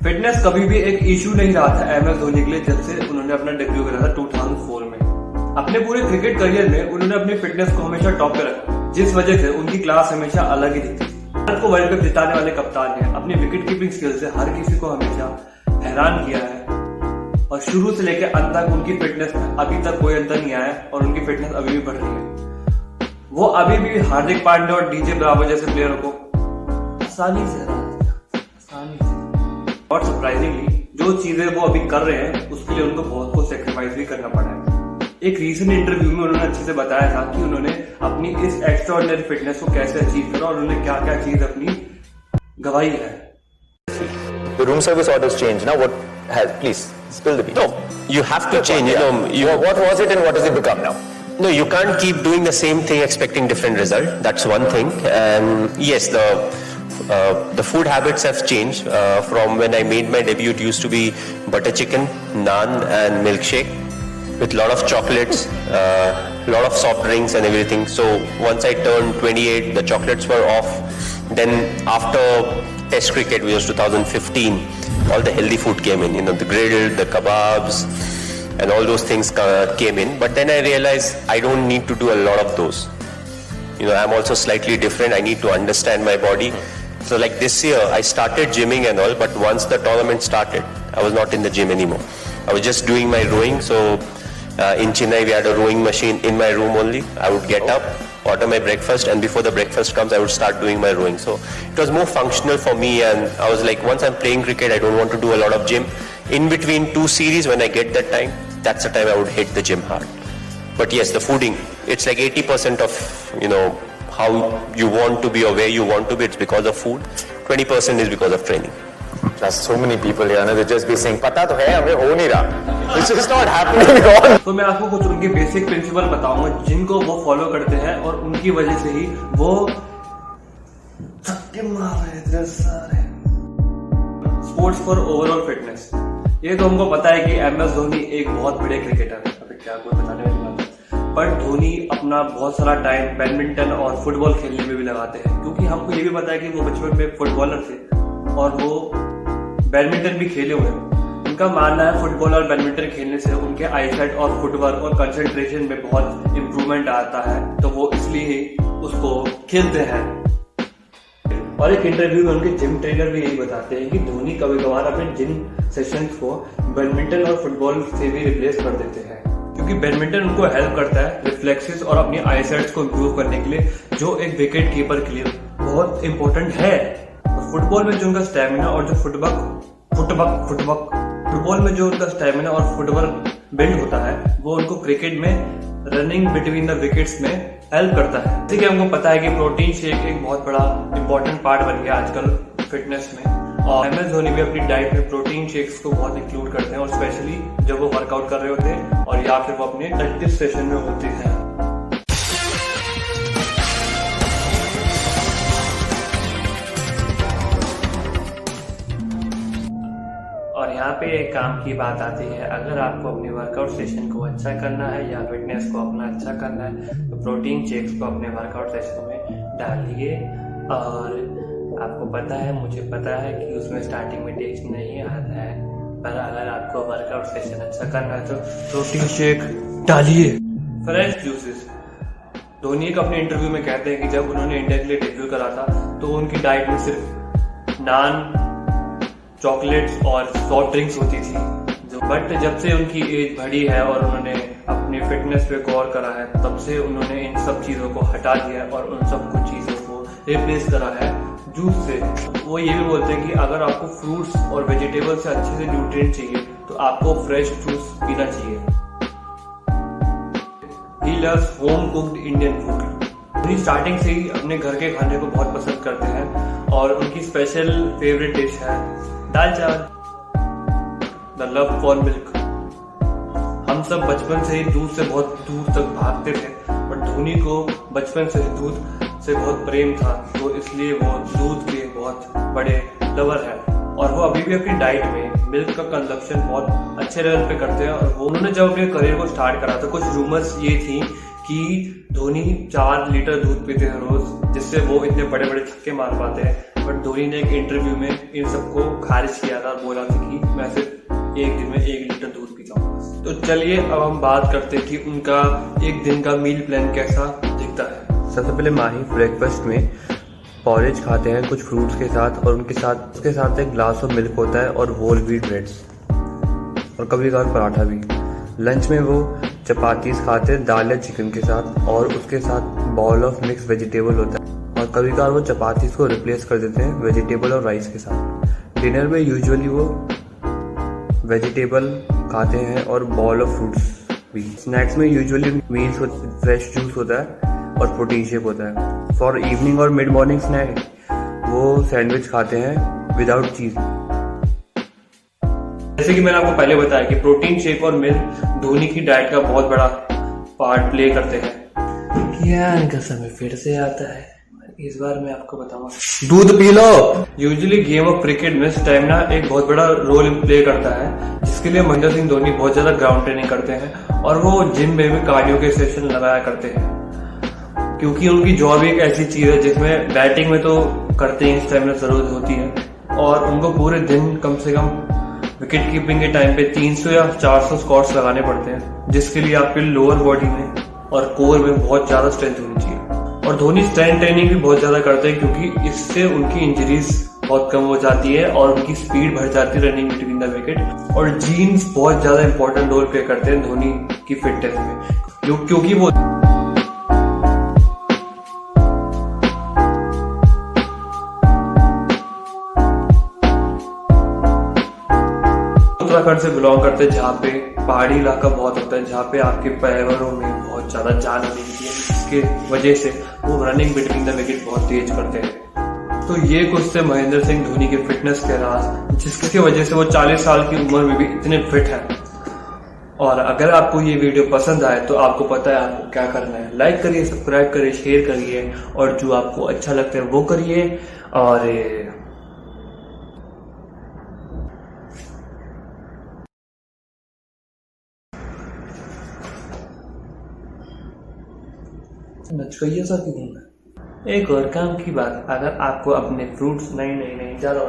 Fitness कभी भी एक इशू नहीं रहा था एम एस धोनी के लिए जब से उन्होंने अपना डेब्यू करा था 2004 में। अपने पूरे क्रिकेट करियर में उन्होंने अपनी फिटनेस को हमेशा टॉप पे रखा, जिस वजह से उनकी क्लास हमेशा अलग ही दिखती थी। भारत को वर्ल्ड कप जिताने वाले कप्तान ने अपनी विकेट कीपिंग स्किल से हर किसी को हमेशा हैरान किया है और शुरू से लेकर अंत तक उनकी फिटनेस में अभी तक कोई अंतर नहीं आया और उनकी फिटनेस अभी भी बढ़ रही है। वो अभी भी हार्दिक पांड्या और डीजे ब्रावो जैसे प्लेयरों को आसानी से और सरप्राइजिंगली जो चीजें वो अभी कर रहे हैं उसके लिए उनको बहुत कुछ सेक्रीफाइस भी करना पड़ा है। एक रीसेंट इंटरव्यू में उन्होंने अच्छे से बताया था कि उन्होंने अपनी इस एक्स्ट्राऑर्डिनरी फिटनेस को कैसे अचीव करा और उन्होंने क्या क्या चीज अपनी गवाई है। The room service orders change now. What has? Please spill the beans. No, you have to change. What was it and what has it become now? No, you can't keep doing the same thing expecting different result. That's one thing. And yes, the food habits have changed. From when I made my debut, it used to be butter chicken, naan, and milkshake with lot of chocolates, lot of soft drinks and everything. So once I turned 28, the chocolates were off. Then after Test cricket, which was 2015, all the healthy food came in. You know, the grilled, the kebabs, and all those things came in. But then I realized I don't need to do a lot of those. You know, I'm also slightly different. I need to understand my body. So like this year, I started gymming and all, but once the tournament started, I was not in the gym anymore. I was just doing my rowing. So in Chennai, we had a rowing machine in my room only. I would get up, order my breakfast, and before the breakfast comes, I would start doing my rowing. So it was more functional for me, and I was like, once I'm playing cricket, I don't want to do a lot of gym. In between two series, when I get that time, that's the time I would hit the gym hard. But yes, the fooding, it's like 80% of, you know, how you want to be or where you want to be, it's because of food. 20% is because of training. There's so many people here, and they just be saying, "Pata to hai, हमें हो नहीं रहा." It's just not happening at all. तो मैं आपको कुछ उनके basic principle बताऊंगा जिनको वो फॉलो करते हैं और उनकी वजह से ही वो थक्के मार रहे थे सारे। स्पोर्ट्स फॉर ओवरऑल फिटनेस, ये तो हमको पता है कि एम एस धोनी एक बहुत बड़े क्रिकेटर है, अभी क्या कोई बताने वाली बात है। पर धोनी अपना बहुत सारा टाइम बैडमिंटन और फुटबॉल खेलने में भी लगाते हैं, क्योंकि हमको ये भी पता है कि वो बचपन में फुटबॉलर थे और वो बैडमिंटन भी खेले हुए हैं। उनका मानना है फुटबॉल और बैडमिंटन खेलने से उनके आईसाइट और फुटवर्क और कंसंट्रेशन में बहुत इंप्रूवमेंट आता है, तो वो इसलिए उसको खेलते हैं। और एक इंटरव्यू में उनके जिम ट्रेनर भी यही बताते हैं कि धोनी कभी कभार अपने जिम सेशंस को बैडमिंटन और फुटबॉल से भी रिप्लेस कर देते हैं, क्योंकि बैडमिंटन उनको हेल्प करता है रिफ्लेक्सेस और अपनी आईसाइट्स को इम्प्रूव करने के लिए, जो एक विकेट कीपर के लिए बहुत इंपॉर्टेंट है। और फुटबॉल में जो उनका स्टेमिना और जो फुटबॉल में जो उनका स्टेमिना और फुटवर्क बिल्ड होता है, वो उनको क्रिकेट में रनिंग बिटवीन द विकेट्स में हेल्प करता है। जैसे कि हमको पता है कि प्रोटीन शेक एक बहुत बड़ा इंपॉर्टेंट पार्ट बन गया आजकल फिटनेस में, और एम एस धोनी भी अपनी डाइट में प्रोटीन शेक्स को बहुत इंक्लूड करते हैं, और स्पेशली जब वो वर्कआउट कर रहे होते हैं और या फिर वो अपने प्रैक्टिस सेशन में होते हैं। और यहाँ पे एक काम की बात आती है, अगर आपको अपने वर्कआउट सेशन को अच्छा करना है या फिटनेस को अपना अच्छा करना है, तो प्रोटीन शेक्स को अपने वर्कआउट सेशन में डालिए। और आपको पता है, मुझे पता है कि उसमें स्टार्टिंग में टेस्ट नहीं आता है, पर अगर आपको वर्कआउट सेशन अच्छा करना है तो प्रोटीन शेक डालिए। फ्रेश जूसेस, धोनी एक अपने इंटरव्यू में कहते हैं कि जब उन्होंने इंडिया के लिए डेब्यू करा था तो उनकी डाइट में सिर्फ नान, चॉकलेट्स और सॉफ्ट ड्रिंक्स होती थी, बट जब से उनकी एज बढ़ी है और उन्होंने अपनी फिटनेस पे गौर करा है, तब से उन्होंने इन सब चीज़ों को हटा दिया और उन सब कुछ चीज़ों को रिप्लेस करा है जूस से। वो ये भी बोलते हैं कि अगर आपको फ्रूट्स और वेजिटेबल से अच्छे से न्यूट्रिएंट चाहिए तो आपको फ्रेश जूस पीना चाहिए। He loves home cooked Indian food. उन्हीं स्टार्टिंग से ही अपने घर के खाने को बहुत पसंद करते हैं और उनकी स्पेशल फेवरेट डिश है दाल चावल। The love for milk. हम सब बचपन से ही दूध से बहुत दूर तक भागते थे, बट धोनी को बचपन से ही दूध से बहुत प्रेम था, तो इसलिए वो दूध के बहुत बड़े लवर हैं और वो अभी भी अपनी डाइट में मिल्क का कंजप्शन बहुत अच्छे लेवल पे करते हैं। और वो उन्होंने जब अपने करियर को स्टार्ट करा तो कुछ रूमर्स ये थी कि धोनी 4 लीटर दूध पीते हैं रोज, जिससे वो इतने बड़े बड़े छक्के मार पाते हैं। बट धोनी ने एक इंटरव्यू में इन सबको खारिज किया था और बोला था कि मैं सिर्फ एक दिन में 1 लीटर दूध पीता हूँ। तो चलिए अब हम बात करते हैं कि उनका एक दिन का मील प्लान कैसा दिखता है। सबसे पहले माही ब्रेकफास्ट में पॉरेज खाते हैं कुछ फ्रूट्स के साथ, और उसके साथ एक ग्लास ऑफ मिल्क होता है और होल व्हीट ब्रेड्स और कभी कभार पराठा भी। लंच में वो चपातीस खाते हैं दाल या चिकन के साथ, और उसके साथ बॉल ऑफ मिक्स वेजिटेबल होता है, और कभी कभार वो चपातीस को रिप्लेस कर देते हैं वेजिटेबल और राइस के साथ। डिनर में यूजुअली वो वेजिटेबल खाते हैं और बॉल ऑफ फ्रूट्स भी। स्नैक्स में यूजुअली मील्स फ्रेश जूस होता है और प्रोटीन शेक होता है। फॉर इवनिंग और मिड मॉर्निंग स्नैक वो सैंडविच खाते हैं विदाउट चीज। जैसे कि मैंने आपको पहले बताया कि प्रोटीन शेक और मिल्क धोनी की डाइट का बहुत बड़ा पार्ट प्ले करते हैं। ज्ञान का समय फिर से आता है, इस बार मैं आपको बताऊंगा दूध P low. Usually game of cricket में स्टेमिना एक बहुत बड़ा रोल प्ले करता है, जिसके लिए महेंद्र सिंह धोनी बहुत ज्यादा ग्राउंड ट्रेनिंग करते हैं और वो जिम में भी कार्डियो के सेशन लगाया करते हैं, क्योंकि उनकी जॉब एक ऐसी चीज है जिसमें बैटिंग में तो करते ही स्टेमिना जरूरत होती है और उनको पूरे दिन कम से कम विकेट कीपिंग के टाइम पे 300 या 400 स्क्वाट्स लगाने पड़ते हैं, जिसके लिए आपके लोअर बॉडी में और कोर में बहुत ज्यादा स्ट्रेंथ होनी चाहिए। और धोनी स्ट्रेंथ ट्रेनिंग भी बहुत ज्यादा करते हैं, क्योंकि इससे उनकी इंजरीज बहुत कम हो जाती है और उनकी स्पीड बढ़ जाती है रनिंग बिटवीन द विकेट। और जीन्स बहुत ज्यादा इंपॉर्टेंट रोल प्ले करते हैं धोनी की फिटनेस में, क्योंकि वो उत्तराखंड से बिलोंग करते हैं, जहाँ पे पहाड़ी इलाका बहुत होता है, जहाँ पे आपके पैरों में बहुत ज्यादा जान होने की है, जिसके वजह से वो रनिंग बिटवीन द विकेट बहुत तेज करते हैं। तो ये कुछ थे महेंद्र सिंह धोनी के फिटनेस के राज, जिसकी वजह से वो 40 साल की उम्र में भी इतने फिट हैं। और अगर आपको ये वीडियो पसंद आए तो आपको पता है आपको क्या करना है, लाइक करिए, सब्सक्राइब करिए, शेयर करिए, और जो आपको अच्छा लगता है वो करिए। और नचकैया सा क्यों है। एक और काम की बात, अगर आपको अपने फ्रूट्स नहीं ज्यादा